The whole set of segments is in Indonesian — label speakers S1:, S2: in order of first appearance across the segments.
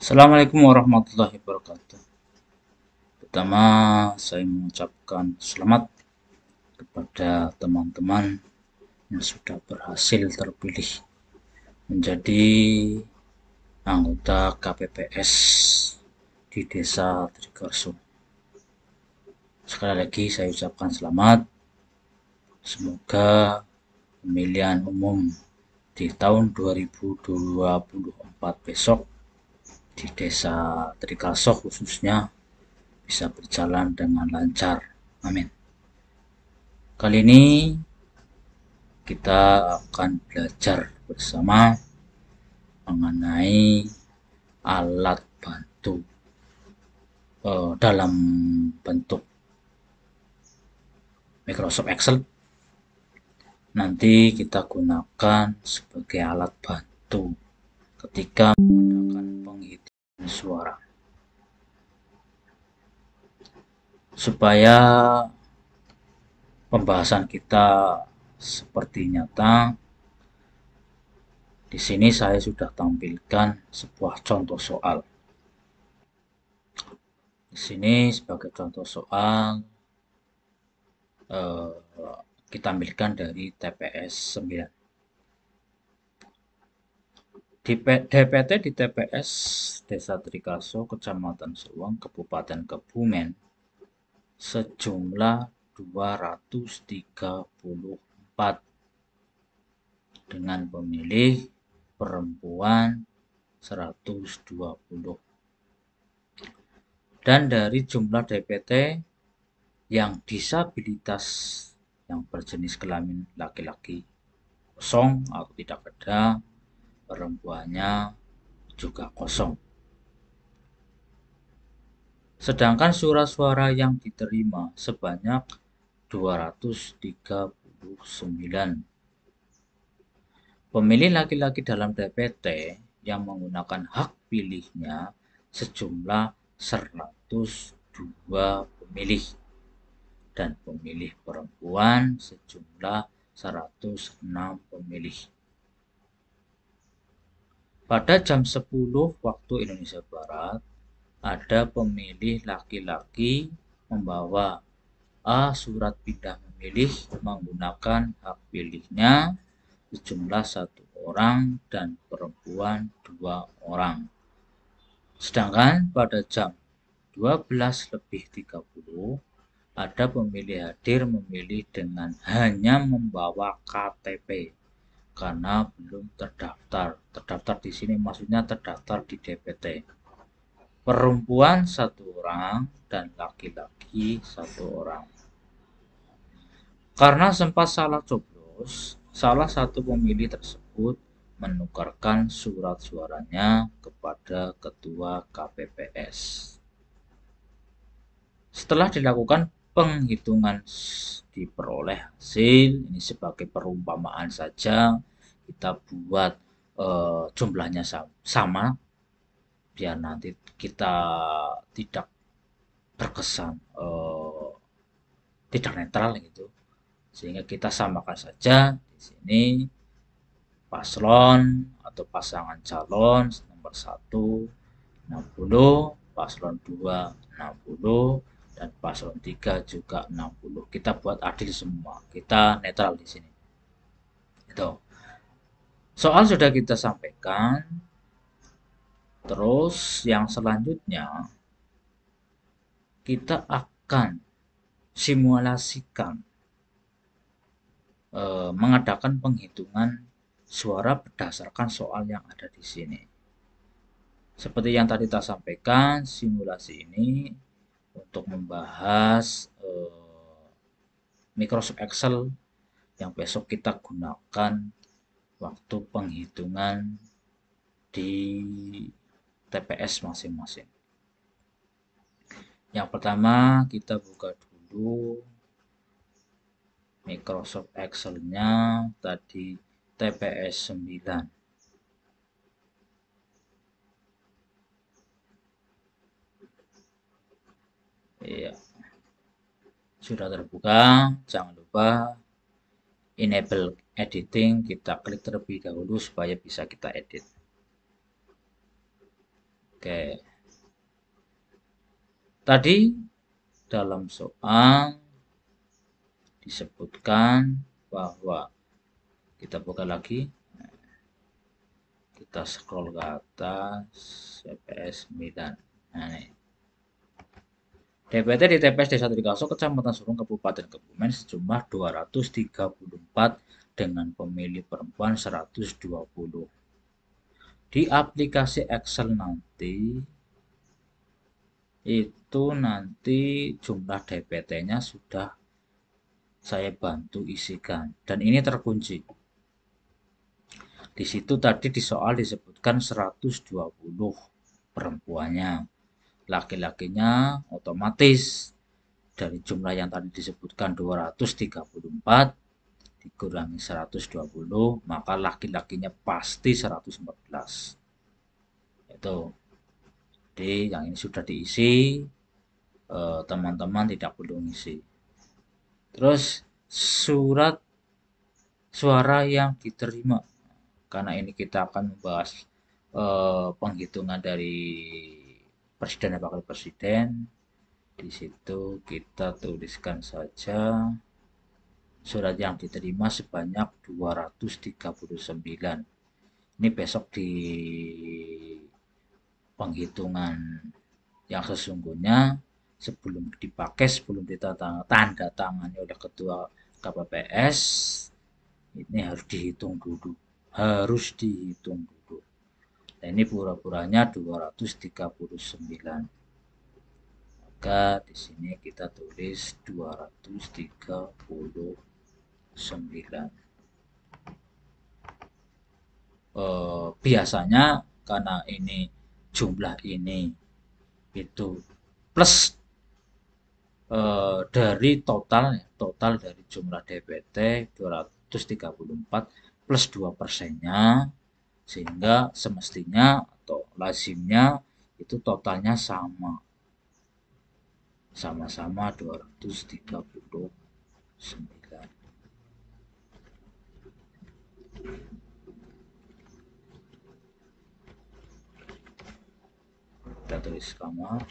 S1: Assalamualaikum warahmatullahi wabarakatuh. Pertama, saya mengucapkan selamat kepada teman-teman yang sudah berhasil terpilih menjadi anggota KPPS di Desa Trigarso. Sekali lagi saya ucapkan selamat. Semoga pemilihan umum di tahun 2024 besok di Desa Trigarso khususnya bisa berjalan dengan lancar. Amin. Kali ini kita akan belajar bersama mengenai alat bantu dalam bentuk Microsoft Excel. Nanti kita gunakan sebagai alat bantu ketika menggunakan penghitungan suara. Supaya pembahasan kita seperti nyata, di sini saya sudah tampilkan sebuah contoh soal. Di sini sebagai contoh soal kita ambilkan dari TPS 9. DPT di TPS Desa Trigarso, Kecamatan Suweng, Kabupaten Kebumen sejumlah 234 dengan pemilih perempuan 120. Dan dari jumlah DPT yang disabilitas yang berjenis kelamin laki-laki kosong atau tidak ada, perempuannya juga kosong. Sedangkan surat suara yang diterima sebanyak 239. Pemilih laki-laki dalam DPT yang menggunakan hak pilihnya sejumlah 102 pemilih dan pemilih perempuan sejumlah 106 pemilih. Pada jam 10 waktu Indonesia Barat, ada pemilih laki-laki membawa surat pindah memilih menggunakan hak pilihnya sejumlah 1 orang dan perempuan 2 orang. Sedangkan pada jam 12:30 ada pemilih hadir memilih dengan hanya membawa KTP karena belum terdaftar. Terdaftar di sini maksudnya terdaftar di DPT. Perempuan 1 orang dan laki-laki 1 orang. Karena sempat salah coblos, salah satu pemilih tersebut menukarkan surat suaranya kepada ketua KPPS. Setelah dilakukan penghitungan diperoleh hasil, ini sebagai perumpamaan saja, kita buat jumlahnya sama biar nanti kita tidak terkesan tidak netral gitu, sehingga kita samakan saja di sini paslon atau pasangan calon nomor 1 60, paslon 2 60, dan paslon 3 juga 60. Kita buat adil semua, kita netral di sini. Itu. Soal sudah kita sampaikan. Terus yang selanjutnya kita akan simulasikan mengadakan penghitungan suara berdasarkan soal yang ada di sini. Seperti yang tadi kita sampaikan, simulasi ini untuk membahas Microsoft Excel yang besok kita gunakan waktu penghitungan di TPS masing-masing. Yang pertama kita buka dulu Microsoft Excel-nya tadi TPS 9. Iya. Sudah terbuka, jangan lupa enable editing, kita klik terlebih dahulu supaya bisa kita edit. Oke. Tadi dalam soal disebutkan bahwa kita buka lagi, kita scroll ke atas, CPS 9. Nah, nih. DPT di TPS Desa Trikaso, Kecamatan Surung, Kabupaten Kebumen sejumlah 234 dengan pemilih perempuan 120. Di aplikasi Excel nanti itu nanti jumlah DPT-nya sudah saya bantu isikan dan ini terkunci. Di situ tadi di soal disebutkan 120 perempuannya. Laki-lakinya otomatis dari jumlah yang tadi disebutkan 234 dikurangi 120, maka laki-lakinya pasti 114. Itu. Jadi yang ini sudah diisi, teman-teman tidak perlu ngisi. Terus surat suara yang diterima, karena ini kita akan membahas penghitungan dari presiden dan wakil presiden. Di situ kita tuliskan saja surat yang diterima sebanyak 239. Ini besok di penghitungan yang sesungguhnya sebelum dipakai, sebelum tanda tangani oleh ketua KPPS, ini harus dihitung dulu. Nah, ini pura-puranya 239. Maka di sini kita tulis 239. Biasanya karena ini jumlah ini itu plus dari total dari jumlah DPT 234 plus 2%-nya, sehingga semestinya atau lazimnya itu totalnya sama-sama 239. Kita tulis kamar.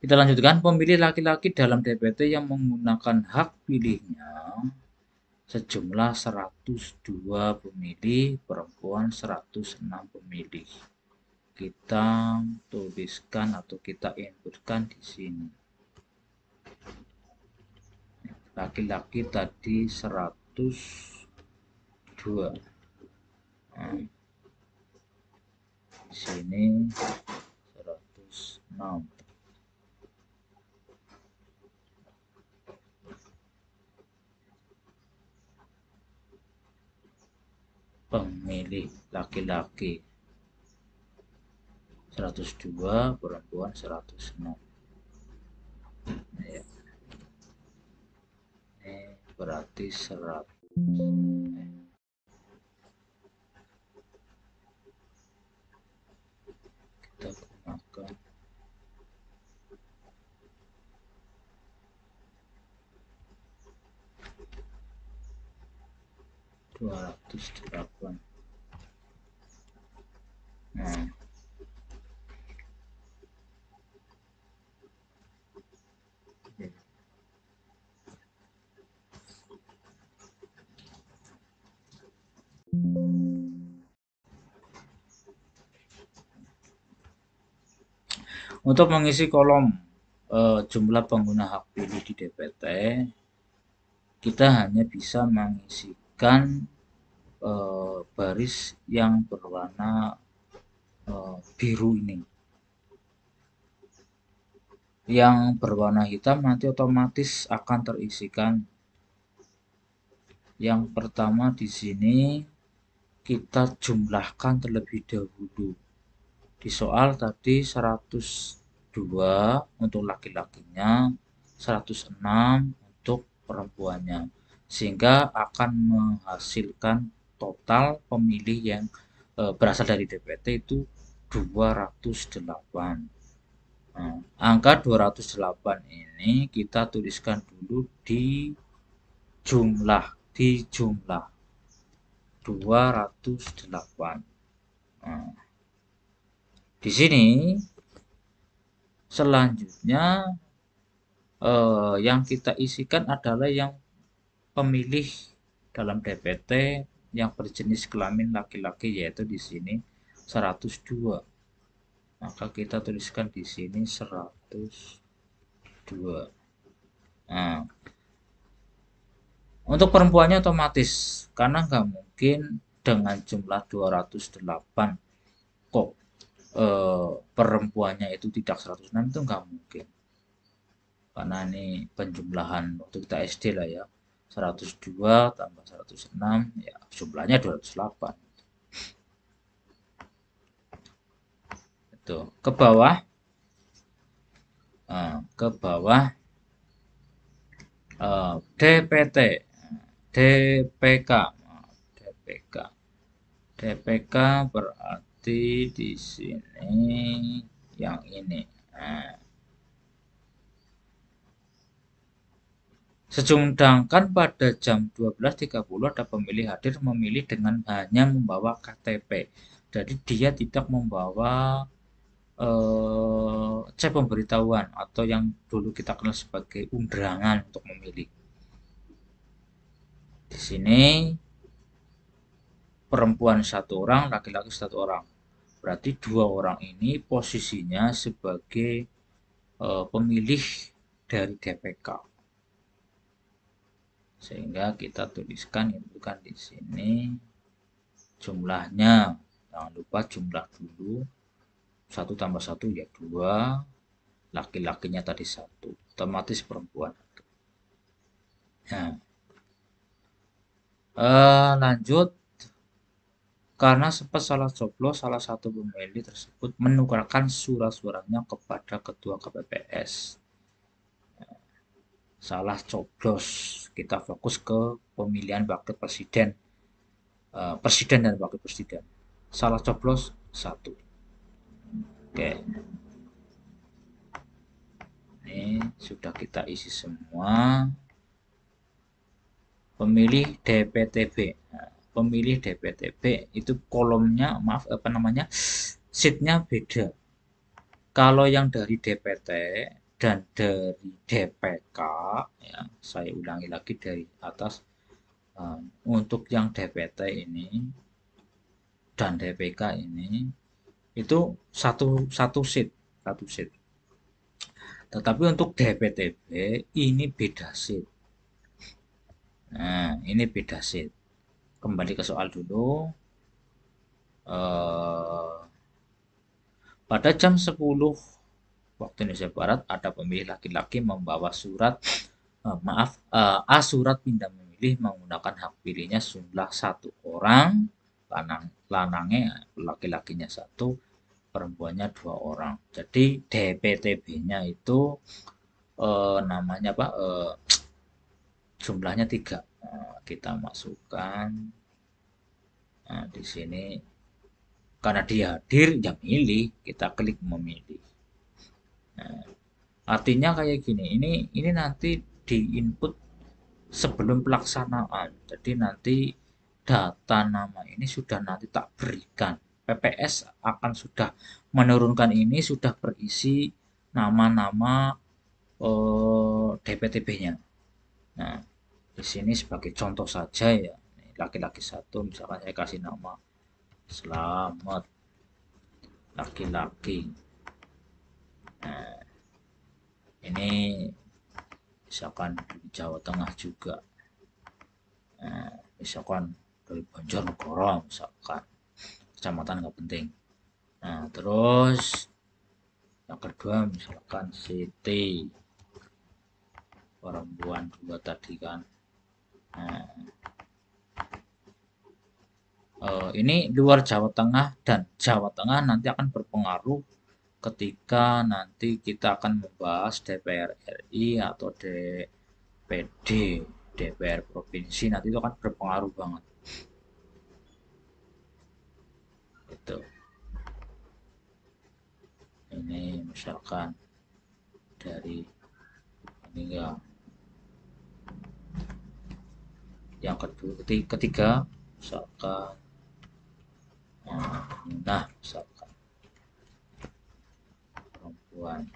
S1: Kita lanjutkan, pemilih laki-laki dalam DPT yang menggunakan hak pilihnya sejumlah 102 pemilih, perempuan 106 pemilih. Kita tuliskan atau kita inputkan di sini. Laki-laki tadi 102. Nah, di sini 106. Pemilih laki-laki 102, perempuan 106. Ya. Ini berarti 100. Kita gunakan 208. Nah, untuk mengisi kolom jumlah pengguna hak pilih di DPT, kita hanya bisa mengisikan baris yang berwarna biru ini. Yang berwarna hitam nanti otomatis akan terisikan. Yang pertama di sini kita jumlahkan terlebih dahulu. Di soal tadi 102 untuk laki-lakinya, 106 untuk perempuannya, sehingga akan menghasilkan total pemilih yang berasal dari DPT itu 208. Nah, angka 208 ini kita tuliskan dulu di jumlah 208. Nah, di sini selanjutnya yang kita isikan adalah yang pemilih dalam DPT yang berjenis kelamin laki-laki, yaitu di sini 102. Maka kita tuliskan di sini 102. Nah, untuk perempuannya otomatis, karena nggak mungkin dengan jumlah 208 kok perempuannya itu tidak 106, itu nggak mungkin. Karena ini penjumlahan waktu kita SD lah ya. 102 tambah 106 ya jumlahnya 208. Itu ke bawah, ke bawah DPT, DPK, DPK, DPK berarti di sini yang ini. Sedangkan pada jam 12.30 ada pemilih hadir memilih dengan hanya membawa KTP. Jadi dia tidak membawa cek pemberitahuan atau yang dulu kita kenal sebagai undangan untuk memilih. Di sini perempuan satu orang, laki-laki satu orang. Berarti dua orang ini posisinya sebagai pemilih dari DPK. Sehingga kita tuliskan itu kan di sini jumlahnya. Jangan lupa jumlah dulu. 1 tambah 1 ya 2. Laki-lakinya tadi 1. Otomatis perempuan. Nah, lanjut. Karena sempat salah coblos, salah satu pemilih tersebut menukarkan surat-suratnya kepada ketua KPPS. Salah coblos, kita fokus ke pemilihan wakil presiden, presiden dan wakil presiden. Salah coblos 1. Oke, ini sudah kita isi semua. Pemilih DPTB. Nah, pemilih DPTB itu kolomnya, maaf apa namanya, sheetnya beda. Kalau yang dari DPT dan dari DPK, ya, saya ulangi lagi dari atas. Untuk yang DPT ini dan DPK ini itu satu sheet, satu sheet. Tetapi untuk DPTB ini beda sheet. Nah, ini beda sheet. Kembali ke soal dulu. Pada jam 10 waktu Indonesia Barat ada pemilih laki-laki membawa surat surat pindah memilih menggunakan hak pilihnya jumlah 1 orang, lanangnya laki-lakinya 1, perempuannya 2 orang. Jadi DPTB-nya itu namanya apa? Jumlahnya 3. Kita masukkan. Nah, di sini karena dia hadir, ya milih, kita klik memilih. Nah, artinya kayak gini, ini nanti di input sebelum pelaksanaan. Jadi nanti data nama ini sudah nanti tak berikan. PPS akan sudah menurunkan ini, sudah berisi nama-nama DPTB-nya. Nah, di sini sebagai contoh saja ya, laki-laki 1, misalkan saya kasih nama Selamat laki-laki. Nah, ini misalkan di Jawa Tengah juga. Nah, misalkan dari Banjarnegara, misalkan kecamatan nggak penting. Nah, terus yang kedua misalkan Siti, perempuan 2 tadi kan. Nah, ini luar Jawa Tengah dan Jawa Tengah nanti akan berpengaruh ketika nanti kita akan membahas DPR RI atau DPD, DPR provinsi, nanti itu akan berpengaruh banget. Gitu. Ini misalkan dari ini enggak. Yang kedua, ketiga misalkan nah misalkan perempuan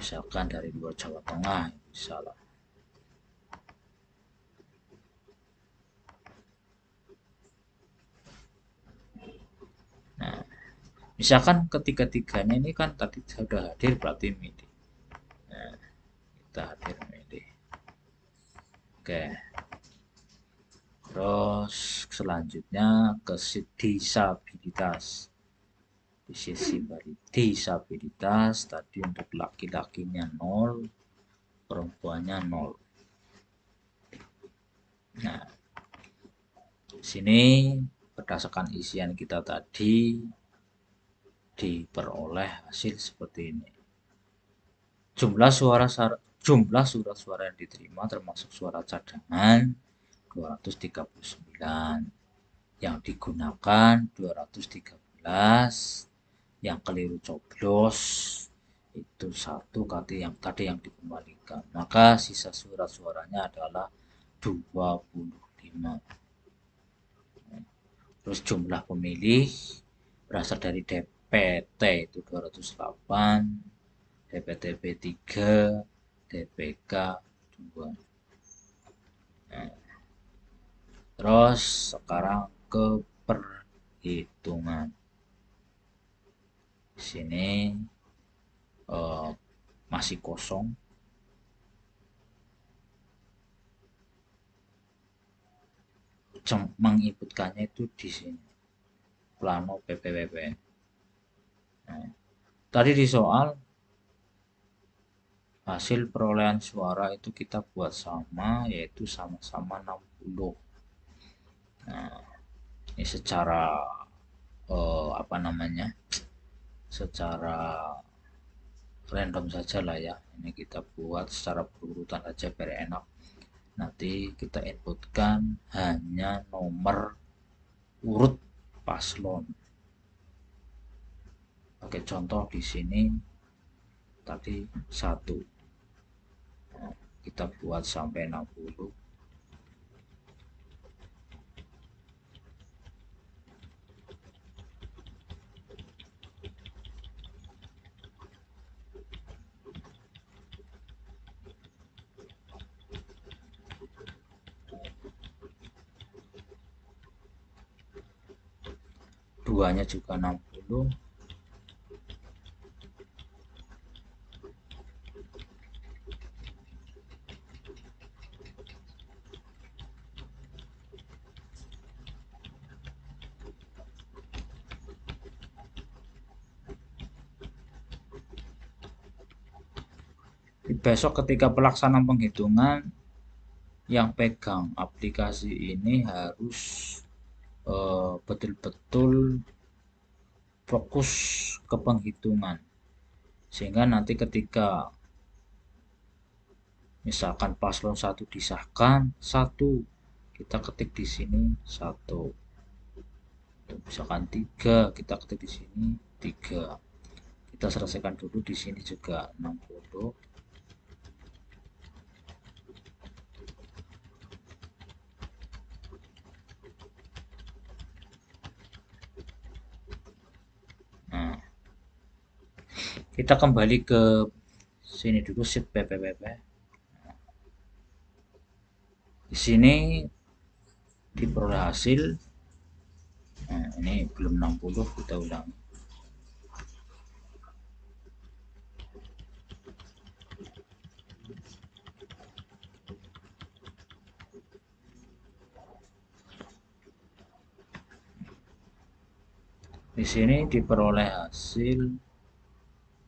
S1: misalkan dari luar Jawa Tengah misalnya. Nah, misalkan ketiga-tiganya ini kan tadi sudah hadir berarti milih. Nah, kita hadir milih. Oke. Terus selanjutnya ke disabilitas. Di sisi disabilitas tadi untuk laki-lakinya 0, perempuannya 0. Nah, sini berdasarkan isian kita tadi diperoleh hasil seperti ini. Jumlah surat-suara yang diterima termasuk suara cadangan 239, yang digunakan 213, yang keliru coblos itu 1 tadi yang dikembalikan. Maka sisa surat-suaranya adalah 25. Terus jumlah pemilih berasal dari DPT itu 208, DPTB 3, DPK 2. Nah, terus sekarang ke perhitungan. Di sini masih kosong. Menginputkannya itu di sini. Plano PPWP. Nah, tadi di soal hasil perolehan suara itu kita buat sama, yaitu sama-sama 60. Nah, ini secara apa namanya? Secara random saja lah ya. Ini kita buat secara berurutan aja biar enak. Nanti kita inputkan hanya nomor urut paslon. Pakai contoh di sini tadi 1. Nah, kita buat sampai 60. Duanya juga 60. Besok ketika pelaksanaan penghitungan yang pegang aplikasi ini harus betul-betul fokus ke penghitungan, sehingga nanti ketika misalkan paslon 1 disahkan 1, kita ketik di sini 1. Misalkan 3, kita ketik di sini 3. Kita selesaikan dulu di sini juga 60. Nah, kita kembali ke sini dulu sheet PPWP. Di sini diperoleh hasil. Nah, ini belum 60, kita ulangi. Di sini diperoleh hasil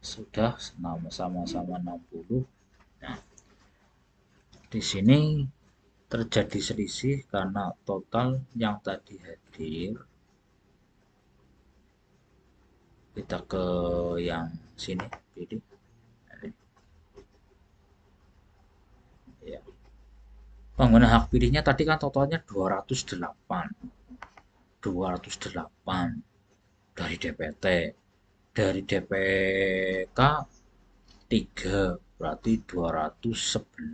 S1: sudah sama-sama 60. Nah, di sini terjadi selisih karena total yang tadi hadir. Kita ke yang sini, pilih. Ya. Pengguna hak pilihnya tadi kan totalnya 208. 208 dari DPT. Dari DPK 3 berarti 211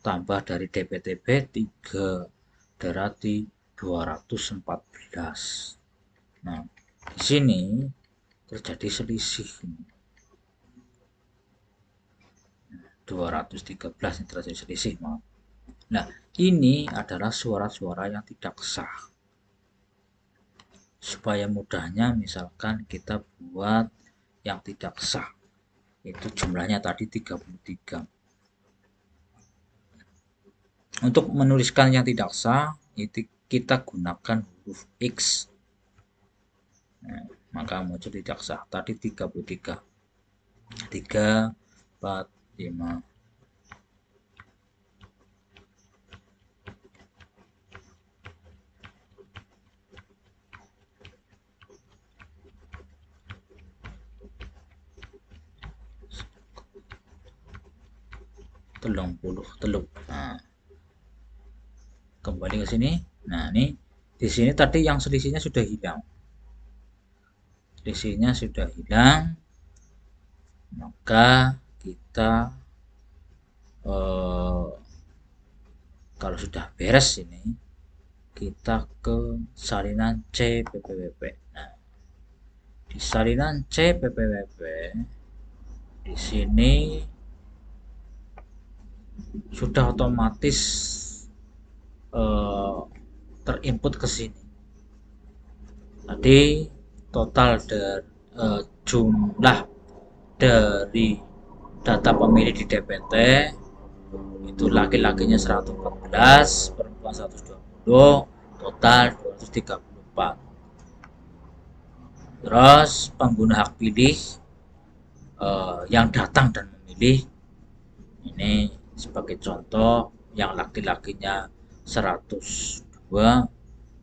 S1: tambah dari DPTB 3 berarti 214. Nah, di sini terjadi selisih 213 yang terjadi selisih, maaf. Nah, ini adalah suara-suara yang tidak sah. Supaya mudahnya misalkan kita buat yang tidak sah. Itu jumlahnya tadi 33. Untuk menuliskan yang tidak sah, itu kita gunakan huruf X. Nah, maka muncul tidak sah. Tadi 33. 3, 4, 5. Teluk. Nah, kembali ke sini. Nah, ini di sini tadi yang selisihnya sudah hilang. Selisihnya sudah hilang. Maka kita kalau sudah beres ini, kita ke salinan C PPWP. Nah, di salinan C PPWP di sini sudah otomatis terinput ke sini. Tadi total dari jumlah dari data pemilih di DPT itu laki-lakinya 114, perempuan 120, total 234. Terus pengguna hak pilih yang datang dan memilih ini sebagai contoh, yang laki-lakinya 102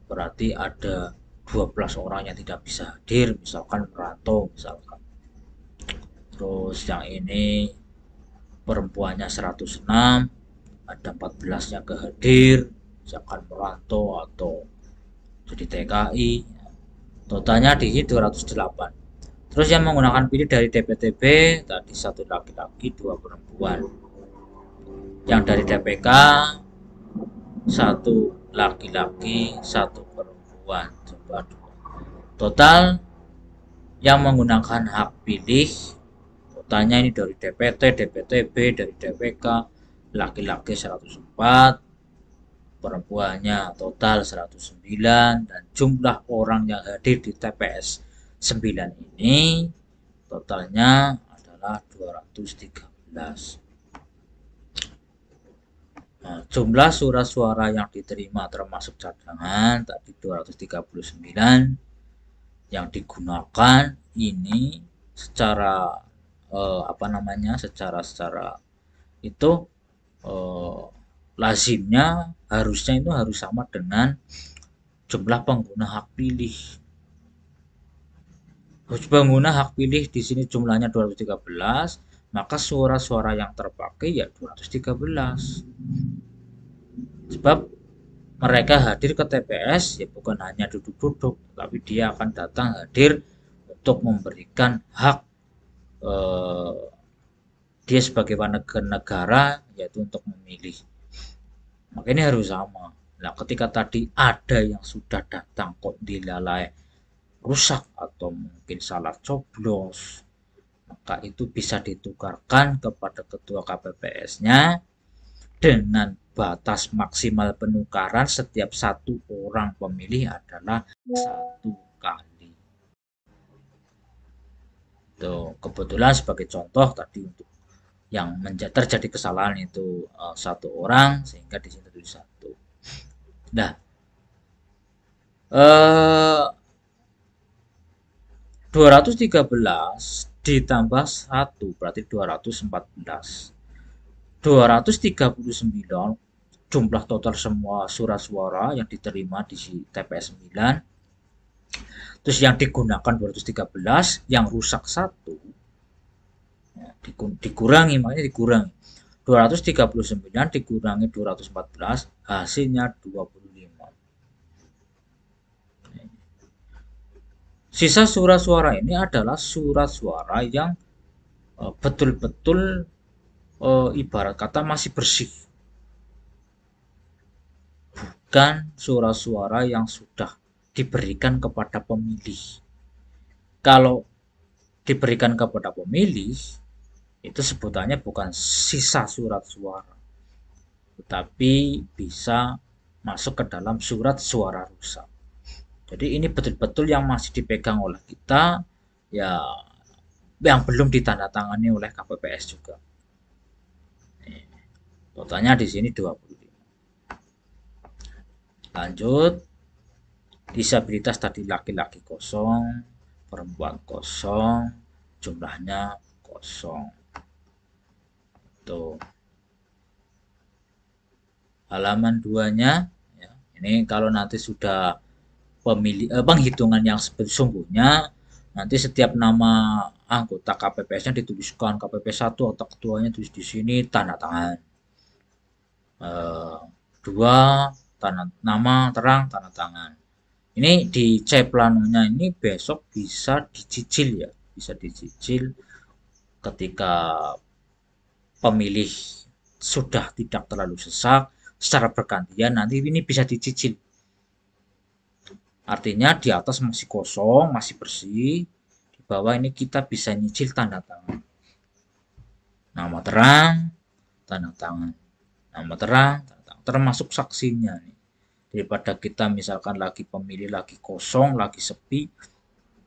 S1: berarti ada 12 orang yang tidak bisa hadir, misalkan merantau misalkan. Terus yang ini perempuannya 106, ada 14 yang kehadir, misalkan merantau atau jadi TKI. Totalnya di 208. Terus yang menggunakan pilih dari DPTB tadi 1 laki-laki 2 perempuan. Yang dari DPK 1 laki-laki 1 perempuan. Coba total yang menggunakan hak pilih totalnya ini dari DPT, DPTB, dari DPK laki-laki 104, perempuannya total 109, dan jumlah orang yang hadir di TPS 9 ini totalnya adalah 213. Nah, jumlah surat suara yang diterima termasuk cadangan tadi 239, yang digunakan ini secara secara itu lazimnya harusnya itu harus sama dengan jumlah pengguna hak pilih. Pengguna hak pilih di sini jumlahnya 213, maka suara-suara yang terpakai ya 213. Sebab mereka hadir ke TPS ya bukan hanya duduk-duduk, tapi dia akan datang hadir untuk memberikan hak dia sebagai warga negara, yaitu untuk memilih. Maka ini harus sama. Nah, ketika tadi ada yang sudah datang kok dilalai rusak atau mungkin salah coblos, maka itu bisa ditukarkan kepada ketua KPPS-nya dengan batas maksimal penukaran setiap 1 orang pemilih adalah 1 kali. Tuh, kebetulan sebagai contoh tadi untuk yang terjadi kesalahan itu 1 orang, sehingga di sini tulis 1. Nah, 213 ditambah 1 berarti 214. 239 jumlah total semua surat suara yang diterima di TPS 9. Terus yang digunakan 213, yang rusak 1 ya, dikurangi, makanya dikurangi 239 dikurangi 214 hasilnya 25. Sisa surat suara ini adalah surat suara yang betul-betul ibarat kata masih bersih, bukan suara-suara yang sudah diberikan kepada pemilih. Kalau diberikan kepada pemilih, itu sebutannya bukan sisa surat suara, tetapi bisa masuk ke dalam surat suara rusak. Jadi ini betul-betul yang masih dipegang oleh kita, ya, yang belum ditandatangani oleh KPPS juga. Totalnya di sini 25. Lanjut, disabilitas tadi laki-laki kosong, perempuan kosong, jumlahnya kosong. Tuh. Halaman 2-nya, ya, ini kalau nanti sudah penghitungan yang sesungguhnya, nanti setiap nama anggota KPPS-nya dituliskan KPP 1 atau ketuanya tulis di sini, tanda tangan. 2, nama terang, tanda tangan. Ini di C planonya ini besok bisa dicicil ya, bisa dicicil ketika pemilih sudah tidak terlalu sesak secara bergantian, nanti ini bisa dicicil. Artinya di atas masih kosong, masih bersih, di bawah ini kita bisa nyicil tanda tangan. Nama terang, tanda tangan. Nama terang, tanda tangan. Termasuk saksinya nih. Daripada kita misalkan lagi pemilih lagi kosong, lagi sepi,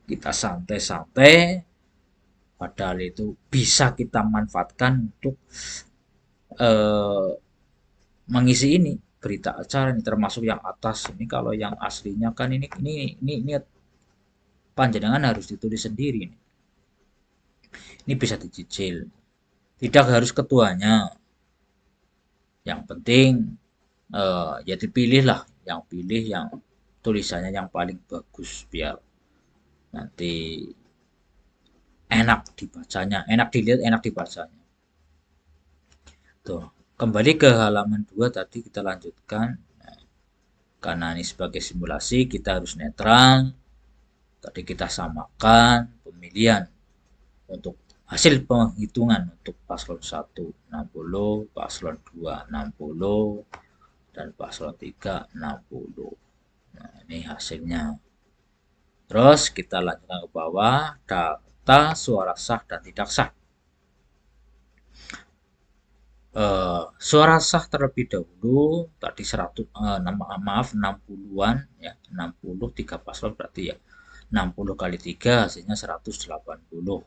S1: kita santai-santai, padahal itu bisa kita manfaatkan untuk mengisi ini berita acara ini, termasuk yang atas ini. Kalau yang aslinya kan ini panjenengan harus ditulis sendiri nih. Ini bisa dicicil, tidak harus ketuanya, yang penting ya dipilih lah, yang pilih yang tulisannya yang paling bagus biar nanti enak dibacanya, enak dilihat, enak dibacanya. Tuh, kembali ke halaman 2 tadi kita lanjutkan. Nah, karena ini sebagai simulasi kita harus netral. Tadi kita samakan pemilihan untuk hasil penghitungan untuk paslon 1 60, paslon 2 60, dan paslon 3 60. Nah, ini hasilnya. Terus kita lanjutkan ke bawah, data suara sah dan tidak sah. Suara sah terlebih dahulu tadi 100, maaf 60-an ya, 60 3 paslon berarti ya 60 kali 3 hasilnya 180.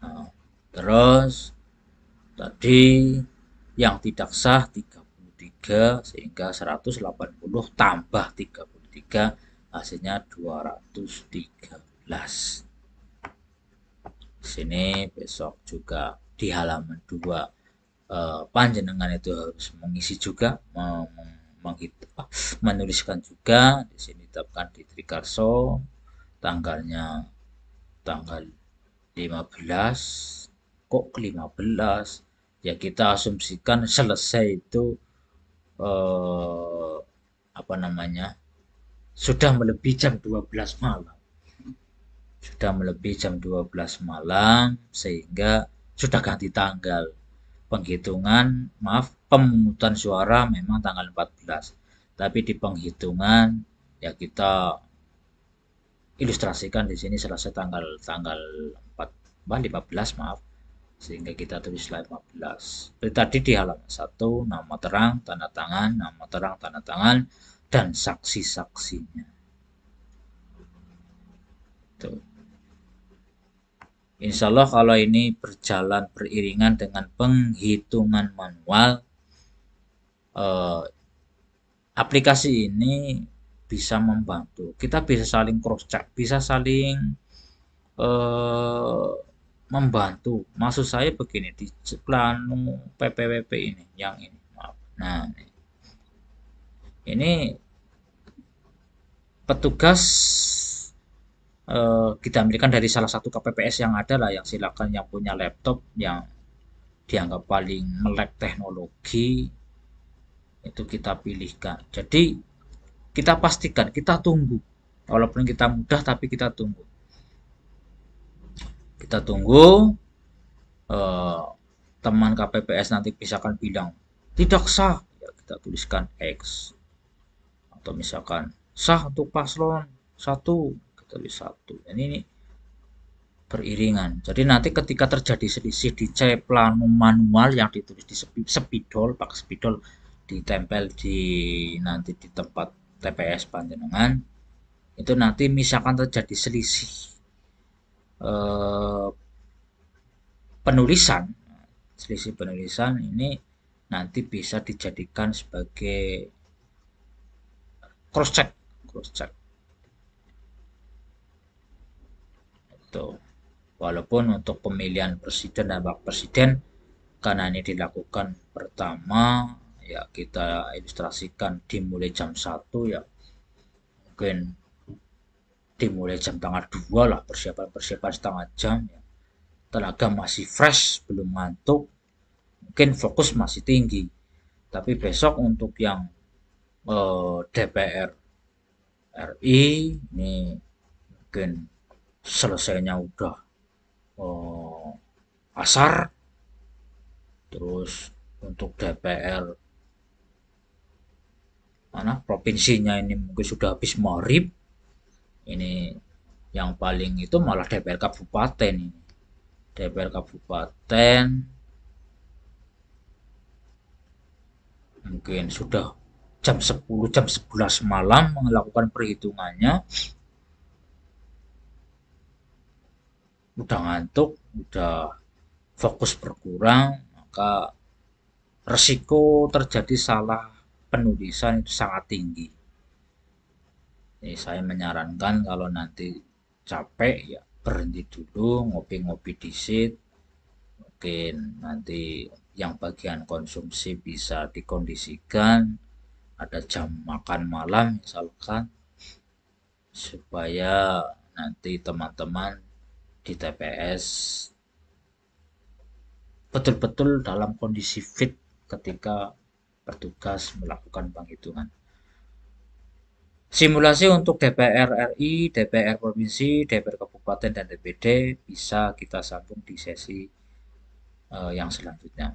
S1: Nah, terus tadi yang tidak sah 33 sehingga 180 tambah 33 hasilnya 213. Sini besok juga di halaman 2 panjenengan itu harus mengisi juga, menuliskan juga. Di sini tetapkan di Trikarso tanggalnya tanggal 15. Kok ke 15? Ya kita asumsikan selesai itu apa namanya, sudah melebihi jam 12 malam. Sudah melebihi jam 12 malam sehingga sudah ganti tanggal. Penghitungan, maaf, pemungutan suara memang tanggal 14. Tapi di penghitungan ya kita ilustrasikan di sini selesai tanggal 15, maaf. Sehingga kita tulis 15. Seperti tadi di halaman 1, nama terang, tanda tangan, nama terang, tanda tangan, dan saksi-saksinya. Tuh. Insya Allah kalau ini berjalan beriringan dengan penghitungan manual, aplikasi ini bisa membantu. Kita bisa saling cross check, bisa saling membantu. Maksud saya begini, di plano PPWP ini, yang ini, maaf. Nah, ini petugas kita ambilkan dari salah satu KPPS yang ada lah, yang silakan yang punya laptop yang dianggap paling melek teknologi itu kita pilihkan. Jadi kita pastikan, kita tunggu, walaupun kita mudah tapi kita tunggu. Kita tunggu eh, teman KPPS nanti misalkan bilang tidak sah, ya kita tuliskan X. Atau misalkan sah untuk paslon satu, kita tulis satu. Ini beriringan. Jadi nanti ketika terjadi selisih di plano manual yang ditulis di spidol, pakai spidol ditempel di nanti di tempat TPS panjenengan, itu nanti misalkan terjadi selisih eh, penulisan, selisih penulisan ini nanti bisa dijadikan sebagai cross check, cross check itu. Walaupun untuk pemilihan presiden dan wakil presiden karena ini dilakukan pertama, ya kita ilustrasikan dimulai jam 1, ya mungkin dimulai jam tanggal 2 lah, persiapan-persiapan setengah jam ya. Tenaga masih fresh, belum ngantuk, mungkin fokus masih tinggi. Tapi besok untuk yang DPR RI ini mungkin selesainya udah eh, asar. Terus untuk DPR mana provinsinya ini mungkin sudah habis maghrib. Ini yang paling itu malah DPR kabupaten ini. DPR kabupaten mungkin sudah jam 10, jam 11 malam melakukan perhitungannya, udah ngantuk, udah fokus berkurang, maka resiko terjadi salah penulisan itu sangat tinggi. Jadi saya menyarankan kalau nanti capek ya berhenti dulu, ngopi-ngopi di sit. Mungkin nanti yang bagian konsumsi bisa dikondisikan, ada jam makan malam misalkan, supaya nanti teman-teman di TPS betul-betul dalam kondisi fit ketika bertugas melakukan penghitungan. Simulasi untuk DPR RI, DPR Provinsi, DPR Kabupaten, dan DPD bisa kita sambung di sesi yang selanjutnya.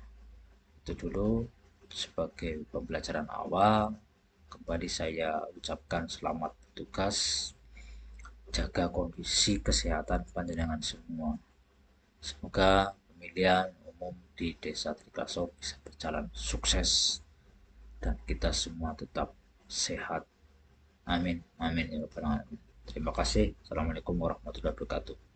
S1: Itu dulu sebagai pembelajaran awal. Kembali saya ucapkan selamat bertugas, jaga kondisi kesehatan panjenengan semua. Semoga pemilihan umum di Desa Trikaso bisa berjalan sukses dan kita semua tetap sehat. Amin. Amin ya rabbal alamin. Terima kasih. Assalamualaikum warahmatullahi wabarakatuh.